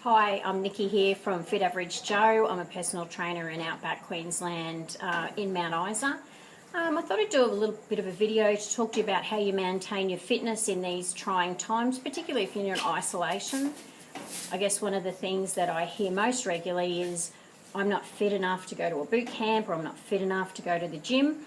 Hi, I'm Nikki here from Fit Average Joe. I'm a personal trainer in Outback Queensland in Mount Isa. I thought I'd do a little bit of a video to talk to you about how you maintain your fitness in these trying times, particularly if you're in isolation. I guess one of the things that I hear most regularly is I'm not fit enough to go to a boot camp, or I'm not fit enough to go to the gym.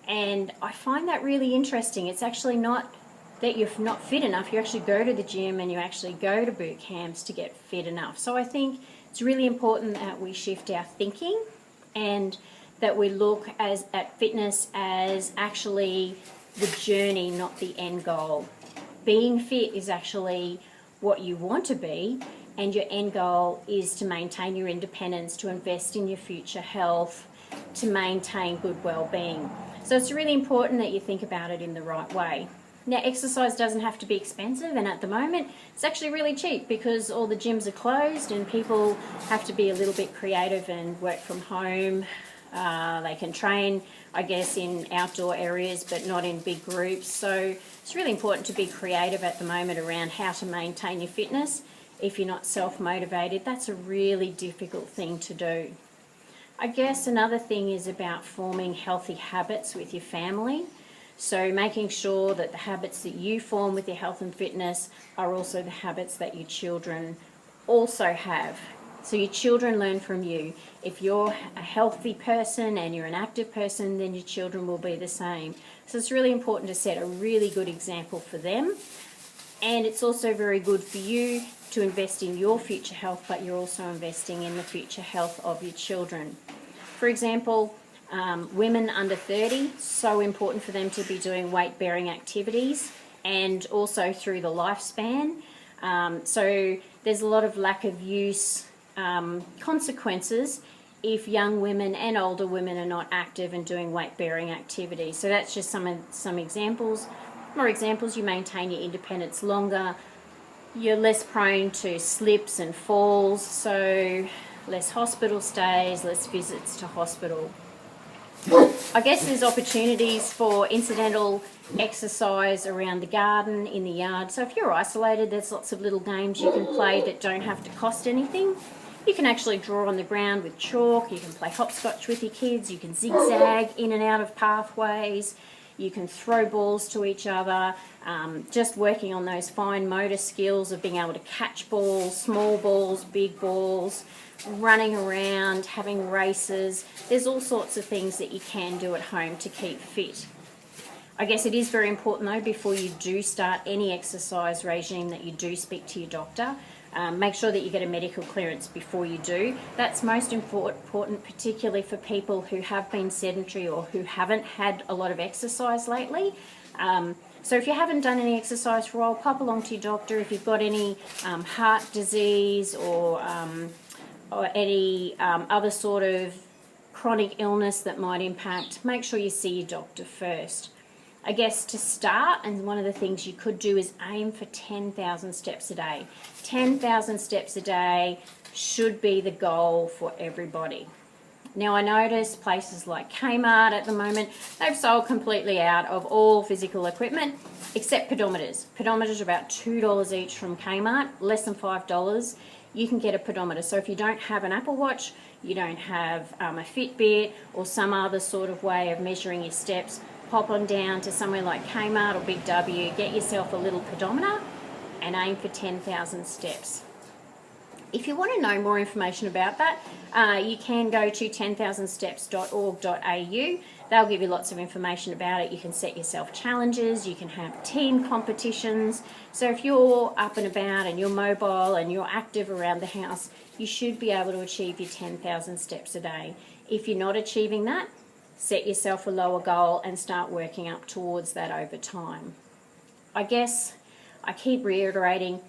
And I find that really interesting. It's actually not that you're not fit enough. You actually go to the gym and you actually go to boot camps to get fit enough. So I think it's really important that we shift our thinking and that we look at fitness as actually the journey, not the end goal. Being fit is actually what you want to be, and your end goal is to maintain your independence, to invest in your future health, to maintain good well-being. So it's really important that you think about it in the right way. Now, exercise doesn't have to be expensive, and at the moment it's actually really cheap because all the gyms are closed and people have to be a little bit creative and work from home. They can train, I guess, in outdoor areas but not in big groups. So it's really important to be creative at the moment around how to maintain your fitness. If you're not self-motivated, that's a really difficult thing to do. I guess another thing is about forming healthy habits with your family. So making sure that the habits that you form with your health and fitness are also the habits that your children also have. So your children learn from you. If you're a healthy person and you're an active person, then your children will be the same. So it's really important to set a really good example for them. And it's also very good for you to invest in your future health, but you're also investing in the future health of your children. For example, women under 30, so important for them to be doing weight-bearing activities and also through the lifespan. So there's a lot of lack of use consequences if young women and older women are not active and doing weight-bearing activities. So that's just some examples. More examples: you maintain your independence longer, you're less prone to slips and falls, so less hospital stays, less visits to hospital. I guess there's opportunities for incidental exercise around the garden, in the yard. So if you're isolated, there's lots of little games you can play that don't have to cost anything. You can actually draw on the ground with chalk, you can play hopscotch with your kids, you can zigzag in and out of pathways, you can throw balls to each other, just working on those fine motor skills of being able to catch balls, small balls, big balls, running around, having races. There's all sorts of things that you can do at home to keep fit. I guess it is very important though, before you do start any exercise regime, that you do speak to your doctor. Make sure that you get a medical clearance before you do. That's most important, particularly for people who have been sedentary or who haven't had a lot of exercise lately. So if you haven't done any exercise for a while, pop along to your doctor. If you've got any heart disease or any other sort of chronic illness that might impact, make sure you see your doctor first. I guess to start, and one of the things you could do is aim for 10,000 steps a day. 10,000 steps a day should be the goal for everybody. Now, I notice places like Kmart at the moment, they've sold completely out of all physical equipment except pedometers. Pedometers are about $2 each from Kmart, less than $5. You can get a pedometer. So if you don't have an Apple Watch, you don't have a Fitbit or some other sort of way of measuring your steps, pop on down to somewhere like Kmart or Big W, get yourself a little pedometer and aim for 10,000 steps. If you want to know more information about that, you can go to 10,000steps.org.au. They'll give you lots of information about it. You can set yourself challenges, you can have team competitions. So if you're up and about and you're mobile and you're active around the house, you should be able to achieve your 10,000 steps a day. If you're not achieving that, set yourself a lower goal and start working up towards that over time. I guess I keep reiterating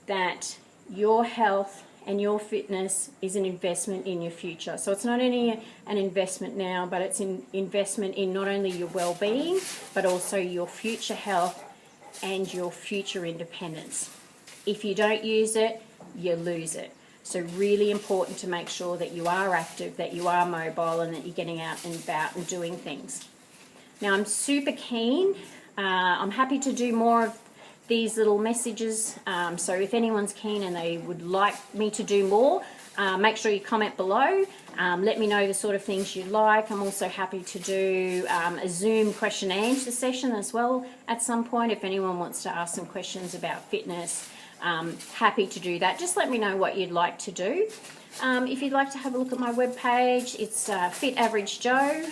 that your health and your fitness is an investment in your future. So it's not only an investment now, but it's an investment in not only your well-being, but also your future health and your future independence. If you don't use it, you lose it. So really important to make sure that you are active, that you are mobile, and that you're getting out and about and doing things. Now, I'm super keen. I'm happy to do more of these little messages. So if anyone's keen and they would like me to do more, make sure you comment below. Let me know the sort of things you like. I'm also happy to do a Zoom question and answer session as well at some point. If anyone wants to ask some questions about fitness, happy to do that. Just let me know what you'd like to do. If you'd like to have a look at my webpage, it's Fit Average Joe.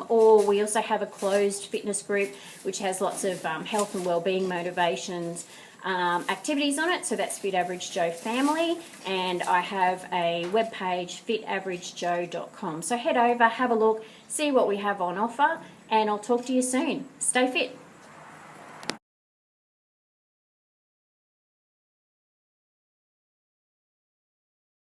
Or we also have a closed fitness group which has lots of health and wellbeing motivations activities on it. So that's Fit Average Joe Family, and I have a webpage, fitaveragejoe.com. So head over, have a look, see what we have on offer, and I'll talk to you soon. Stay fit.